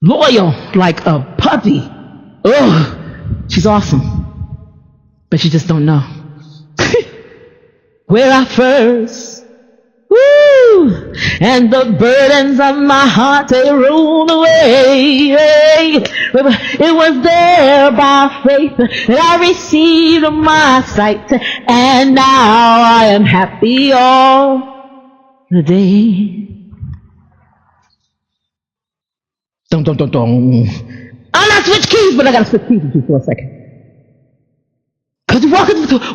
loyal like a puppy. Oh, she's awesome, but you just don't know. Where I first, woo, and the burdens of my heart they rolled away. It was there by faith that I received my sight, and now I am happy all the day. Don't. I'm not switch keys, but I gotta switch keys with you for a second. Because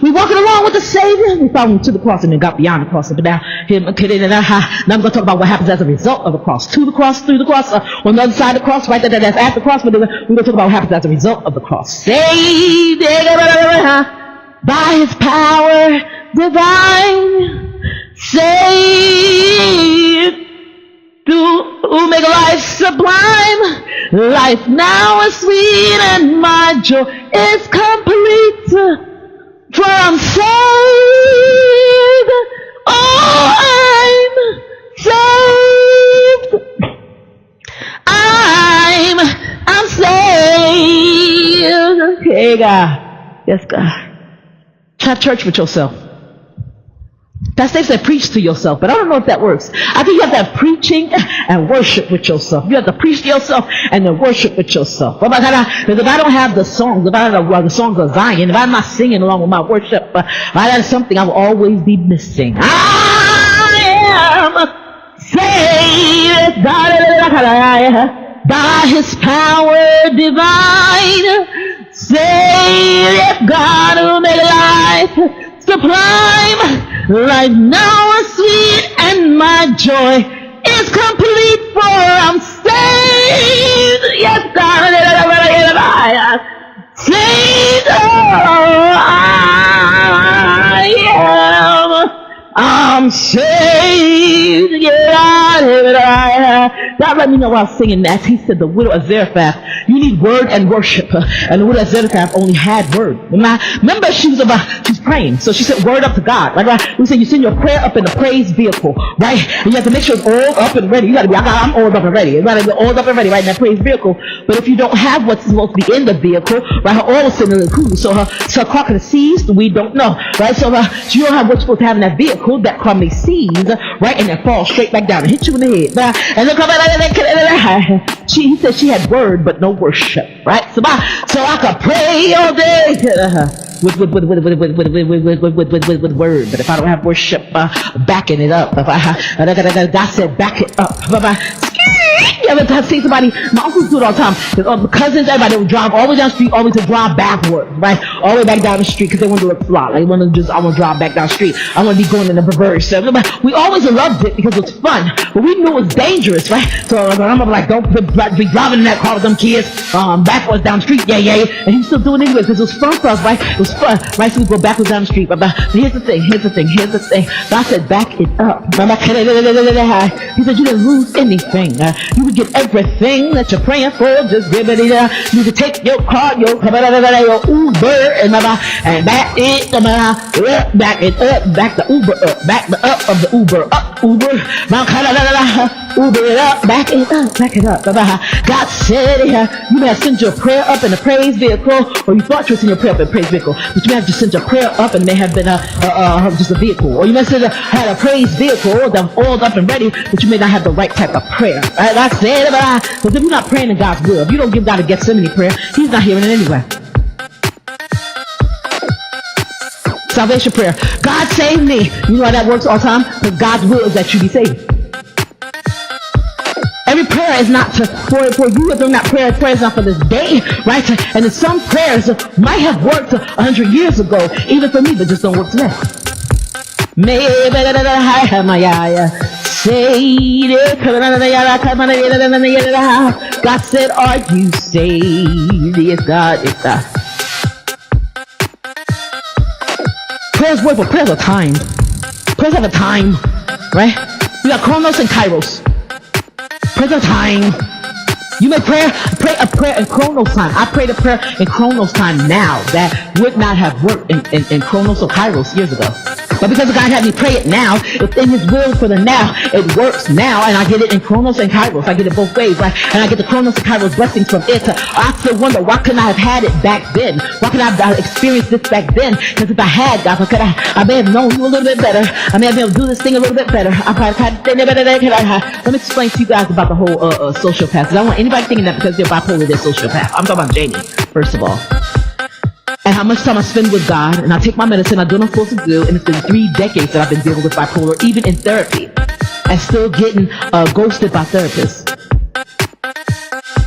we walking along with the Savior. We followed him to the cross and then got beyond the cross. But now I'm going to talk about what happens as a result of the cross. To the cross, through the cross, on the other side of the cross, right there, that's at the cross. But we're going to talk about what happens as a result of the cross. Saved by his power divine. Saved to make life sublime. Life now is sweet and my joy is complete. For I'm saved. Oh, I'm saved. I'm saved. Okay, God. Yes, God. Try church with yourself. Pastor Dave said preach to yourself, but I don't know if that works. I think you have to have preaching and worship with yourself. You have to preach to yourself and then worship with yourself. Because if I don't have the songs, if I don't have the songs of Zion, if I'm not singing along with my worship, that is something I will always be missing. I am saved by his power divine. Saved, God who made life sublime. Life now is sweet and my joy is complete, for I'm saved. Yes, God, saved. Oh, I'm saved. God let me know while I was singing that. He said the widow of Zarephath, you need word and worship. And the widow of Zarephath only had word. Remember, she's praying. So she said word up to God. Right? We say you send your prayer up in the praise vehicle. Right? And you have to make sure it's all up and ready. You got to be, I'm all up and ready. You got to be all up and ready right in that praise vehicle. But if you don't have what's supposed to be in the vehicle, right, her oil is sitting in the cool. So her car could have seized, we don't know. Right? So you don't have what's supposed to have in that vehicle. That car may seize, right, and then fall straight back down and hit you in the head. And then he said she had word but no worship, right? So I could pray all day with word, but if I don't have worship backing it up, God said back it up. You ever see somebody, my uncles do it all the time, cousins, everybody would drive all the way down the street, always to drive backwards, right? All the way back down the street because they want to look fly. Like, I want to drive back down the street. I want to be going in the reverse. We always loved it because it was fun, but we knew it was dangerous, right? So I'm like, don't be driving in that car with them kids backwards down the street, yeah. And he was still doing it anyway because it was fun for us, right? It was fun, right? So we go backwards down the street. But here's the thing. God said, back it up. He said, you didn't lose anything. You would get everything that you're praying for. Just give it. You can take your car, your Uber, and back it up, back the Uber up, back the up of the Uber up, Uber it up, back it up. God said, you may have sent your prayer up in a praise vehicle, or you thought you were sending your prayer up in a praise vehicle, but you may have just sent your prayer up and it may have been just a vehicle, or you may have had a praise vehicle all up and ready, but you may not have the right type of prayer. I said, because if you're not praying in God's will, if you don't give God a Gethsemane prayer, he's not hearing it anyway. Salvation prayer. God save me. You know how that works all the time? Because God's will is that you be saved. Every prayer is not for you. If they're not prayer is not for this day, right? And then some prayers might have worked 100 years ago, even for me, but just don't work today. God said, are you saved? Yes, God, yes, God. Prayers work, but prayers are timed. Prayers have a time, right? We got Chronos and Kairos. Prayers are time. You may pray a prayer in Chronos time. I prayed a prayer in Chronos time now that would not have worked in Chronos or Kairos years ago. But because God had me pray it now, it's in His will for the now. It works now, and I get it in Chronos and Kairos. I get it both ways, right? And I get the Chronos and Kairos blessings from it. I still wonder, why couldn't I have had it back then? Why couldn't I have experienced this back then? Because if I had, God, I may have known you a little bit better. I may have been able to do this thing a little bit better. I probably had Let me explain to you guys about the whole sociopath. I don't want anybody thinking that because they're bipolar, they're sociopath. I'm talking about Jamie, first of all. And how much time I spend with God, and I take my medicine, I do what I'm supposed to do, and it's been 3 decades that I've been dealing with bipolar, even in therapy, and still getting ghosted by therapists,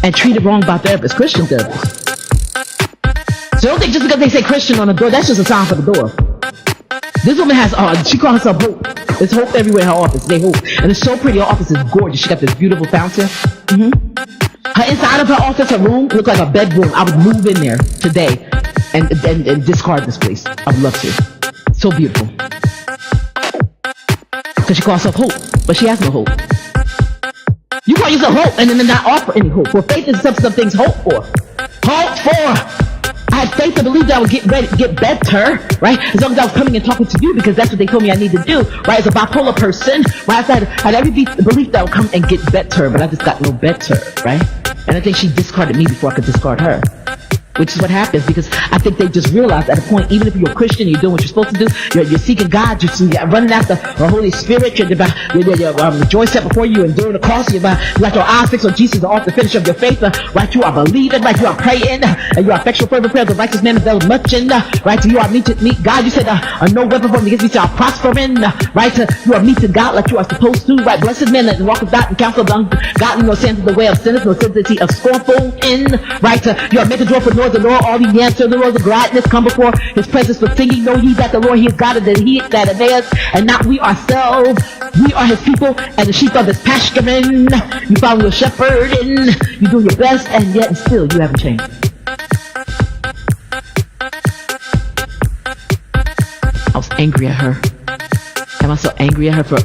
and treated wrong by therapists, Christian therapists. So don't think just because they say Christian on the door, that's just a sign for the door. This woman has, she calls herself Hope. There's hope everywhere in her office, they hope. And it's so pretty, her office is gorgeous. She got this beautiful fountain. Her inside of her office, her room, looked like a bedroom. I would move in there today and discard this place. I would love to. So beautiful. Because she calls herself Hope, but she has no hope. You call yourself Hope and then not offer any hope. For faith is some things hope for. Hope for. I had faith to believe that I would get better, right? As long as I was coming and talking to you, because that's what they told me I need to do, right? As a bipolar person, right? I had every belief that I would come and get better, but I just got no better, right? And I think she discarded me before I could discard her. Which is what happens, because I think they just realized at a point, even if you're a Christian, you're doing what you're supposed to do, you're seeking God, you're running after the Holy Spirit, you're rejoicing before you, enduring the cross, you got your eyes fixed on Jesus, the author, finisher of your faith, right? You are believing, right? You are praying, and you are effectual fervent prayer of the righteous man avails much, and right? You are meeting God. You said, no weapon formed against me shall prospering, right? You are meeting God like you are supposed to, right? Blessed men that walk with God and counsel of ungodly, nor stand in the way of sinners, nor sensitivity of scornful, right? You are making joyful noise. The Lord, all the answer, the Lord, the gladness come before His presence with singing. Know ye that the Lord, He is God, and that He that advances, and not we ourselves. We are His people, and the sheep of His pasturing. You follow your shepherd, and you do your best, and yet still you haven't changed. I was angry at her. Am I so angry at her for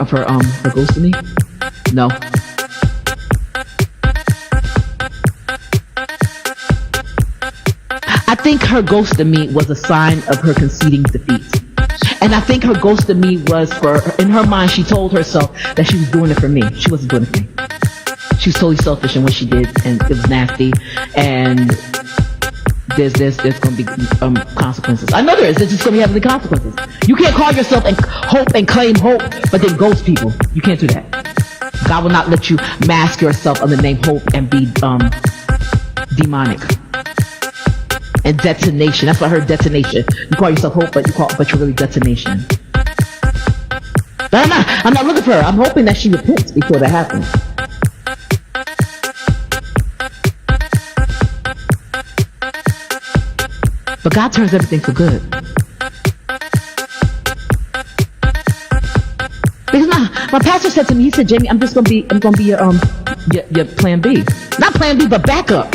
ghosting me? No. I think her ghosting me was a sign of her conceding defeat. And I think her ghosting me was in her mind, she told herself that she was doing it for me. She wasn't doing it for me. She was totally selfish in what she did, and it was nasty. And there's going to be consequences. I know there is. There's just going to be heavily consequences. You can't call yourself and hope and claim hope, but then ghost people. You can't do that. God will not let you mask yourself under the name hope and be demonic. And detonation. That's why I heard detonation. You call yourself hope, but you're really detonation. But I'm not looking for her. I'm hoping that she repents before that happens. But God turns everything for good. Because my pastor said to me, he said, Jamie, I'm gonna be your plan B. Not plan B, but backup.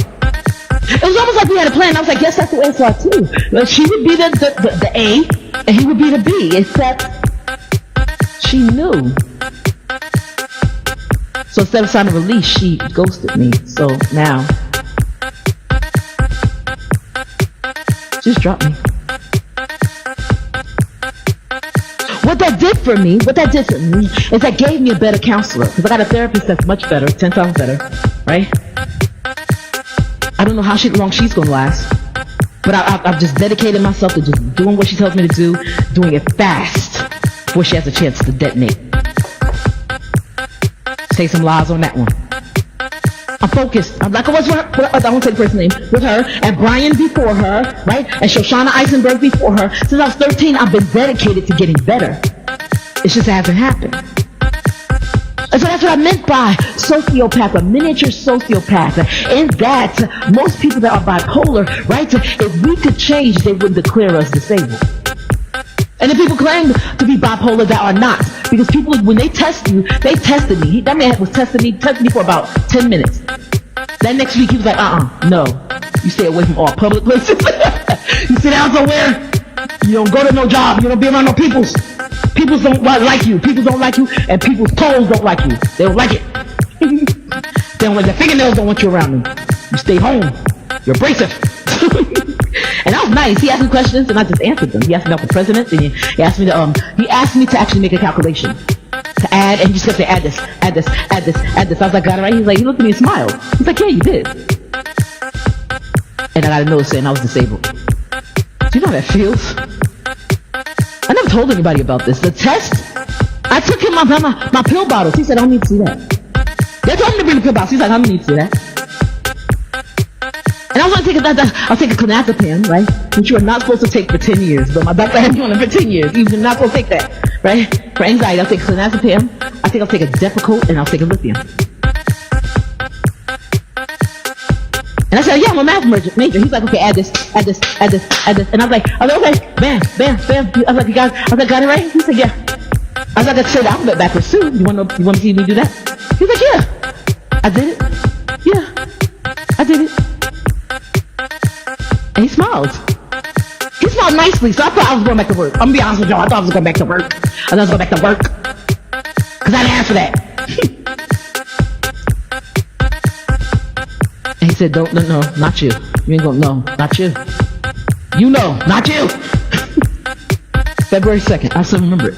It was almost like we had a plan. I was like, yes, that's the way I saw it too. But she would be the A, and he would be the B, except she knew. So instead of signing a release, she ghosted me. So now, just drop me. What that did for me is that gave me a better counselor. Because I got a therapist that's much better, 10 times better, right? I don't know how long she's going to last, but I've just dedicated myself to just doing what she tells me to do, doing it fast before she has a chance to detonate. Say some lies on that one. I'm focused. I'm like I was with her, I won't say the first name, with her, and Brian before her, right? And Shoshana Eisenberg before her. Since I was 13, I've been dedicated to getting better. It just hasn't happened. And so that's what I meant by sociopath, a miniature sociopath. In that, most people that are bipolar, right, if we could change, they wouldn't declare us disabled. And if people claim to be bipolar that are not, because people, when they test you, they tested me. That man was tested me for about 10 minutes. That next week, he was like, no. You stay away from all public places. You sit down somewhere, you don't go to no job, you don't be around no peoples. People don't like you. People don't like you, and people's toes don't like you. They don't like it. They don't like their fingernails. Don't want you around them. You stay home. You're abrasive. And that was nice. He asked me questions and I just answered them. He asked me about the president and he asked me to actually make a calculation. To add, and he just kept saying, add this, add this, add this, add this. I was like, got it right? He's like, he looked at me and smiled. He's like, yeah, you did. And I got a note saying I was disabled. Do you know how that feels? I never told anybody about this. The test, I took him my pill bottles. He said, I don't need to see that. They told him to bring the pill bottles. He's like, I don't need to see that. And I was going to take a clonazepam, right? Which you are not supposed to take for 10 years. But my doctor had me on it for 10 years. You're not supposed to take that, right? For anxiety, I'll take clonazepam. I think I'll take a Depakote and I'll take a lithium. And I said, yeah, I'm a math major. He's like, okay, add this, add this, add this, add this. And I was like, okay, bam, bam, bam. I was like, got it right? He said, yeah. I was like, I said the alphabet backwards too. You want to see me do that? He's like, yeah. I did it. Yeah, I did it. And he smiled. He smiled nicely, so I thought I was going back to work. I'm gonna be honest with y'all. I thought I was going back to work. I thought I was going back to work. Because I didn't ask for that. And he said, no, not you. You ain't gonna, no, not you. You know, not you. February 2nd, I still remember it.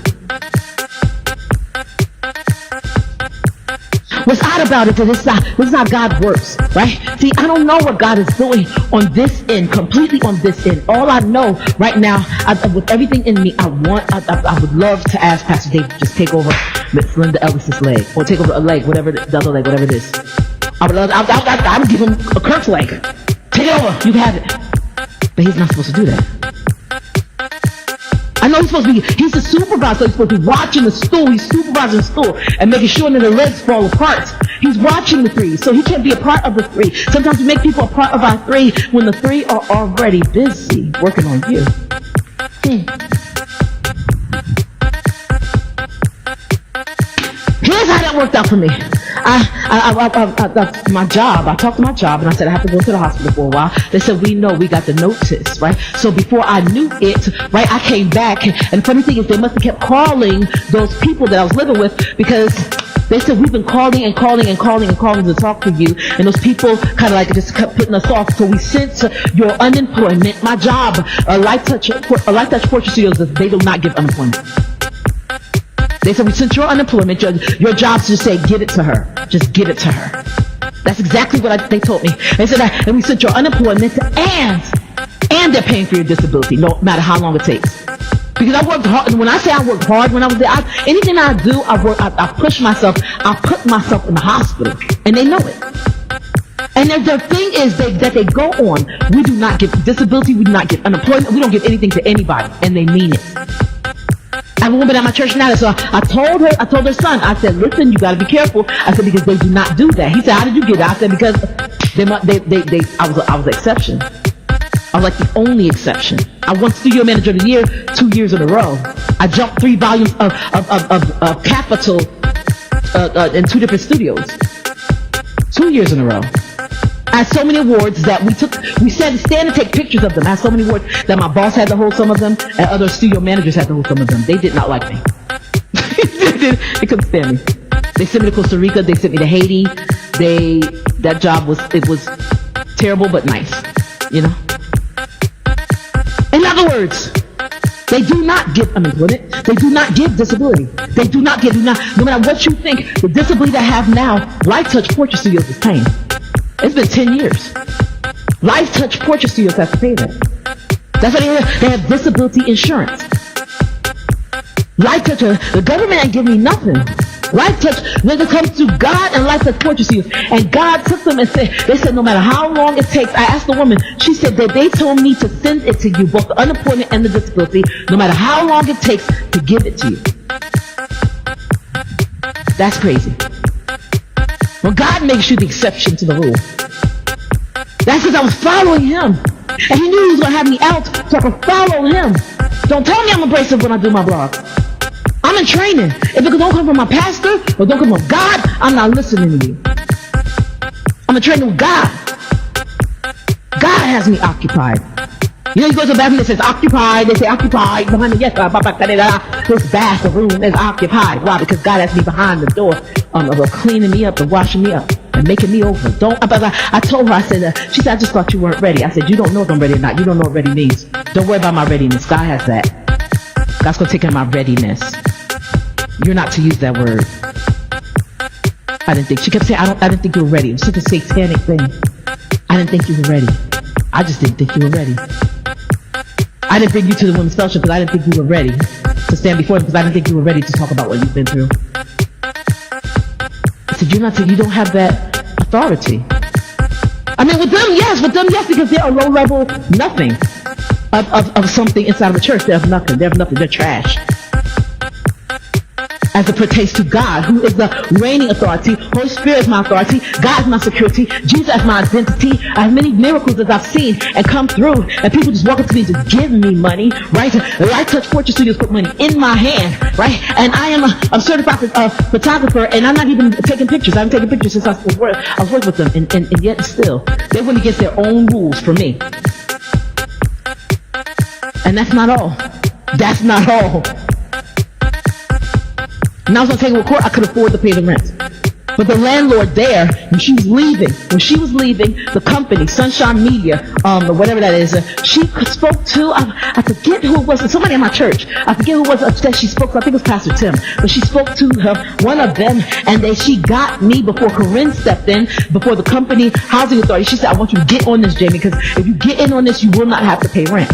What's odd about it is this is how God works, right? See, I don't know what God is doing on this end, completely on this end. All I know right now, with everything in me, I would love to ask Pastor Dave to just take over Miss Linda Ellis's leg, or take over a leg, whatever the other leg, whatever it is. I would give him a Kirk's leg. Take it over, you have it. But he's not supposed to do that. I know he's the supervisor, so he's supposed to be watching the stool. He's supervising the stool and making sure that the legs fall apart. He's watching the three, so he can't be a part of the three. Sometimes we make people a part of our three when the three are already busy working on you. Here's how that worked out for me. My job, I talked to my job and I said I have to go to the hospital for a while. They said, we know, we got the notice, right? So before I knew it, right, I came back, and the funny thing is they must have kept calling those people that I was living with, because they said, we've been calling to talk to you, and those people kind of like just kept putting us off. So we sent your unemployment, my job, Life Touch Portrait Studios, they do not give unemployment. They said, we sent your unemployment, your job to just say, give it to her. Just give it to her. That's exactly what they told me. They said, and we sent your unemployment, and they're paying for your disability, no matter how long it takes. Because I worked hard. When I say I worked hard when I was there, anything I do, I push myself. I put myself in the hospital, and they know it. And their thing is that they go on. We do not give disability. We do not give unemployment. We don't give anything to anybody, and they mean it. I have a woman at my church now, so I told her son, I said, listen, you gotta be careful. I said, because they do not do that. He said, how did you get it? I said, because I was an exception. I was like the only exception. I won Studio Manager of the Year 2 years in a row. I jumped 3 volumes of Capital in 2 different studios. 2 years in a row. I had so many awards that we stand and take pictures of them. I had so many awards that my boss had to hold some of them, and other studio managers had to hold some of them. They did not like me. They couldn't stand me. They sent me to Costa Rica. They sent me to Haiti. That job was terrible but nice, you know. In other words, they do not give unemployment. They do not give disability. They do not give, no matter what you think, the disability I have now, Life Touch Portrait Studios is paying. It's been 10 years. Life Touch Portrait Studios has to pay that. That's why they have disability insurance. Life Touch, the government ain't giving me nothing. Life Touch, when it comes to God and Life Touch Portrait Studios, and God took them and they said no matter how long it takes. I asked the woman, she said that they told me to send it to you, both the unemployment and the disability, no matter how long it takes to give it to you. That's crazy. Well, God makes you the exception to the rule. That's because I was following him. And he knew he was going to have me out so I could follow him. Don't tell me I'm abrasive when I do my blog. I'm in training. If it don't come from my pastor or don't come from God, I'm not listening to you. I'm in training with God. God has me occupied. You know, you go to the bathroom, it says occupied. They say occupied behind the yes. This bathroom is occupied. Why? Because God has me behind the door, cleaning me up and washing me up. making me over. I told her, I said, she said, I just thought you weren't ready. I said, you don't know if I'm ready or not. You don't know what ready means. Don't worry about my readiness. God has that. God's going to take care of my readiness. You're not to use that word. I didn't think. She kept saying, I didn't think you were ready. It was such a satanic thing. I didn't think you were ready. I just didn't think you were ready. I didn't bring you to the women's fellowship because I didn't think you were ready to stand before them because I didn't think you were ready to talk about what you've been through. I said, you don't have that authority. I mean, with them, yes, because they're a low-level nothing of something inside of a church. They have nothing. They're trash. As it pertains to God, who is the reigning authority. Holy Spirit is my authority. God is my security. Jesus is my identity. I have many miracles that I've seen and come through, and people just walk up to me and just give me money, right? Light Touch Fortune Studios put money in my hand, right? And I am a certified photographer, and I'm not even taking pictures. I haven't taken pictures since I was working with them, and yet still, they went against their own rules for me. And that's not all. That's not all. And I was going to take them to court, I could afford to pay the rent. But the landlord there, when she was leaving, the company, Sunshine Media, or whatever that is, she spoke to, I forget who it was, somebody in my church. I forget who it was that she spoke to. I think it was Pastor Tim. But she spoke to one of them, and then she got me before Corinne stepped in, before the company housing authority. She said, I want you to get on this, Jamie, because if you get in on this, you will not have to pay rent.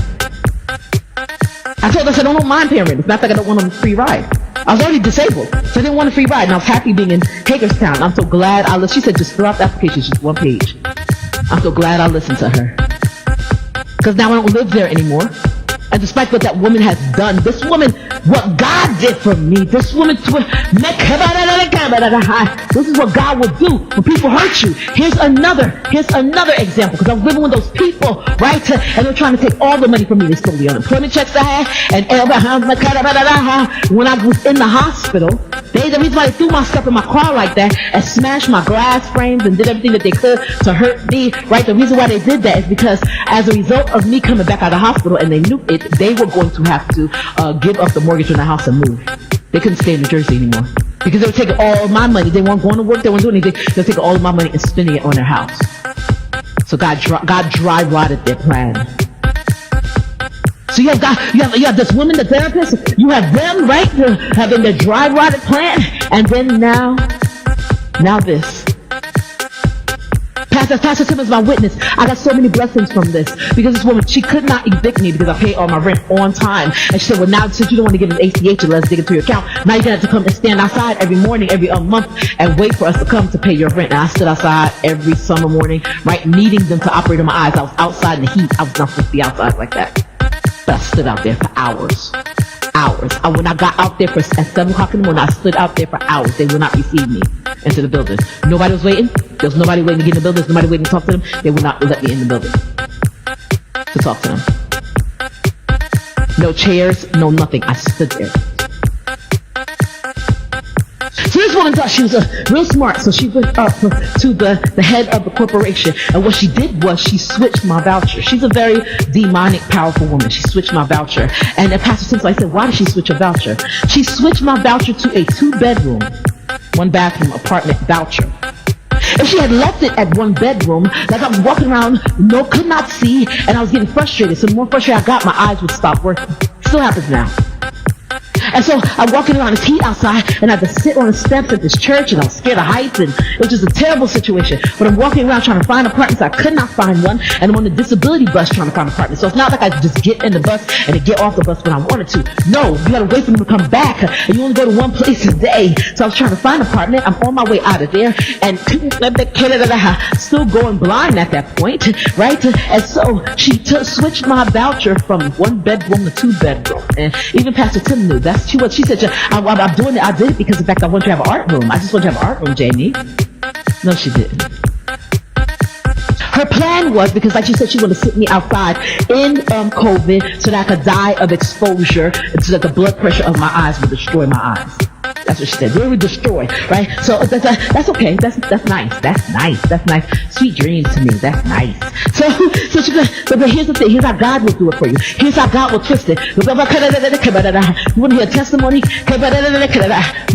I told her, I said, I don't mind paying rent. It's not like I don't want a free ride. I was already disabled, so I didn't want a free ride, and I was happy being in Hagerstown. I'm so glad she said, just fill out the application, it's just one page. I'm so glad I listened to her. Because now I don't live there anymore. And despite what that woman has done, this woman, what God did for me, this woman, this is what God will do when people hurt you. Here's another example, because I was living with those people, right? And they're trying to take all the money from me. They stole the unemployment checks I had, and when I was in the hospital, the reason why they threw my stuff in my car like that and smashed my glass frames and did everything that they could to hurt me, right? The reason why they did that is because as a result of me coming back out of the hospital, and they knew it, they were going to have to give up the mortgage on the house and move. They couldn't stay in New Jersey anymore because they were taking all of my money. They weren't going to work. They weren't doing anything. They were taking all of my money and spending it on their house. So God dry rotted their plan. So you have this woman, the therapist. You have them, right, having their dry rotted plan, and then now this. Pastor Tim is my witness. I got so many blessings from this because this woman, she could not evict me because I paid all my rent on time. And she said, well, now since you don't want to give us ACH, let's dig into your account. Now you're going to have to come and stand outside every morning, every month, and wait for us to come to pay your rent. And I stood outside every summer morning, right, needing them to operate on my eyes. I was outside in the heat. I was not supposed to be outside like that. But I stood out there for hours. When I got out there at 7 o'clock in the morning, I stood out there for hours. They would not receive me into the building. Nobody was waiting. There was nobody waiting to get in the building. There was nobody waiting to talk to them. They would not let me in the building to talk to them. No chairs, no nothing. I stood there. So this woman thought she was real smart, so she went up to the head of the corporation, and what she did was she switched my voucher. She's a very demonic, powerful woman. She switched my voucher, and Pastor Simpson, I said, why did she switch her voucher? She switched my voucher to a 2-bedroom, 1-bathroom apartment voucher. If she had left it at 1 bedroom, like I was walking around, could not see, and I was getting frustrated. So the more frustrated I got, my eyes would stop working. Still happens now. And so I'm walking around, it's heat outside, and I had to sit on the steps at this church, and I was scared of heights, and it was just a terrible situation. But I'm walking around trying to find apartments. I could not find one, and I'm on the disability bus trying to find an apartment. So it's not like I could just get in the bus and then get off the bus when I wanted to. No, you gotta wait for them to come back, and you only go to one place a day. So I was trying to find an apartment. I'm on my way out of there, and still going blind at that point, right? And so she switched my voucher from 1 bedroom to 2 bedroom. And even Pastor Tim knew that's too much. She said, I'm doing it. I did it because, in fact, I want you to have an art room. I just want you to have an art room, Jamie. No, she didn't. Her plan was, because like she said, she wanted to sit me outside in COVID so that I could die of exposure, so that the blood pressure of my eyes would destroy my eyes. That's what she said. Literally destroy, right? So that's okay. That's nice. That's nice. That's nice. Sweet dreams to me. That's nice. So she goes, but here's the thing. Here's how God will do it for you. Here's how God will twist it. You want to hear a testimony?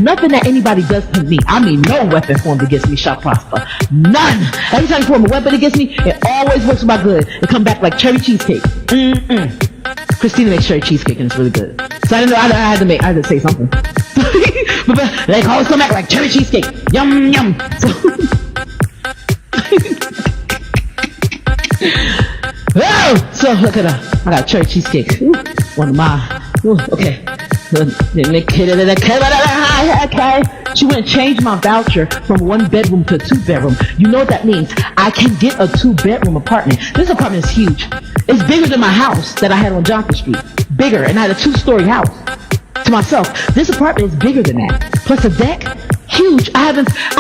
Nothing that anybody does to me. I mean, no weapon formed against me shall prosper. None. Every time you form a weapon against me, it always works for my good. It come back like cherry cheesecake. Christina makes cherry cheesecake and it's really good. So I didn't know. I had to say something. But they always come back like cherry cheesecake. Yum yum. So oh, so look at that. I got cherry cheesecake. Ooh, one of my. Ooh, okay. Okay. She went and changed my voucher from 1 bedroom to a 2 bedroom. You know what that means? I can get a 2 bedroom apartment. This apartment is huge. It's bigger than my house that I had on Johnson Street. Bigger, and I had a 2-story house to myself. This apartment is bigger than that. Plus a deck, huge. I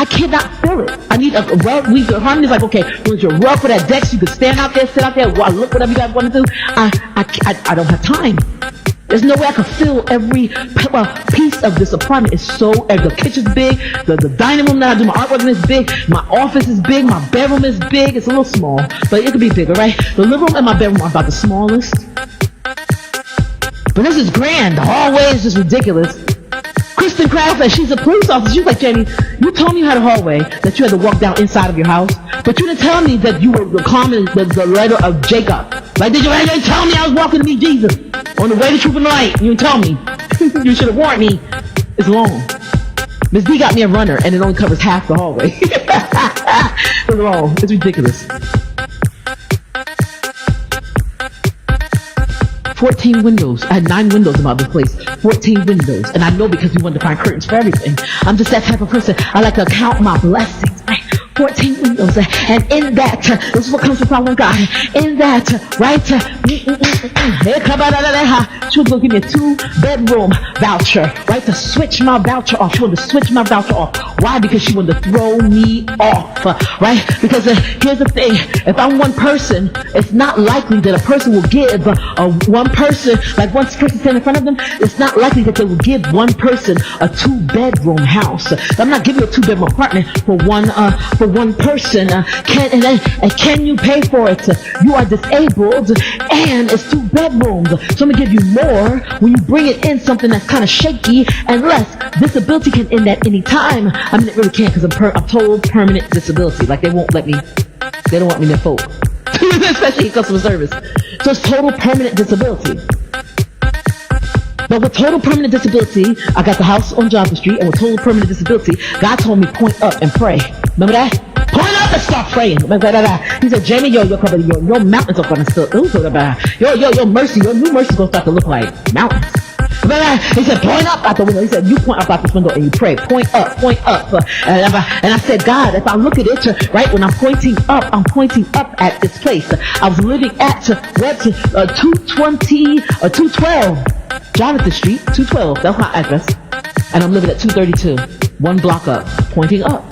cannot fill it. I need a rug. Harmony's like, okay, where's your rug for that deck so you can stand out there, sit out there, look whatever you guys want to do. I don't have time. There's no way I can fill every piece of this apartment. It's so, the kitchen's big, the dining room that I do my artwork in is big, my office is big, my bedroom is big. It's a little small, but it could be bigger, right? The living room and my bedroom are about the smallest. But this is grand. The hallway is just ridiculous. Kristen Kraft, she's a police officer. She was like, Jamie, you told me you had a hallway that you had to walk down inside of your house, but you didn't tell me that you were climbing the ladder of Jacob. Like, did you tell me I was walking to meet Jesus on the way to truth and light? You didn't tell me. You should have warned me. It's long. Miss D got me a runner, and it only covers half the hallway. It's long. It's ridiculous. 14 windows. I had 9 windows in my place. 14 windows. And I know because we wanted to find curtains for everything. I'm just that type of person. I like to count my blessings. 14 windows. And in that, this is what comes from following God. In that, right? She was going to give me a 2-bedroom voucher, right? To switch my voucher off. She wanted to switch my voucher off. Why? Because she wanted to throw me off, right? Because here's the thing. If I'm one person, it's not likely that a person will give one person standing in front of them, it's not likely that they will give one person a 2-bedroom house. I'm not giving you a 2-bedroom apartment for one person. Can you pay for it? You are disabled and it's 2 bedrooms. So I'm gonna give you more when you bring it in something that's kind of shaky and less. Disability can end at any time. I mean, it really can't because I'm total permanent disability. Like they don't want me near folk. Especially in customer service. So it's total permanent disability. But with total permanent disability, I got the house on Johnson Street, and with total permanent disability, God told me point up and pray. Remember that? Point up and start praying. He said, Jamie, your mountains are gonna still your mercy, your new mercy is gonna start to look like mountains. He said, point up out the window. He said, you point up out this window and you pray. Point up. And I said, God, if I look at it, right, when I'm pointing up at this place. I was living at 212 Jonathan Street, 212. That's my address. And I'm living at 232, 1 block up, pointing up.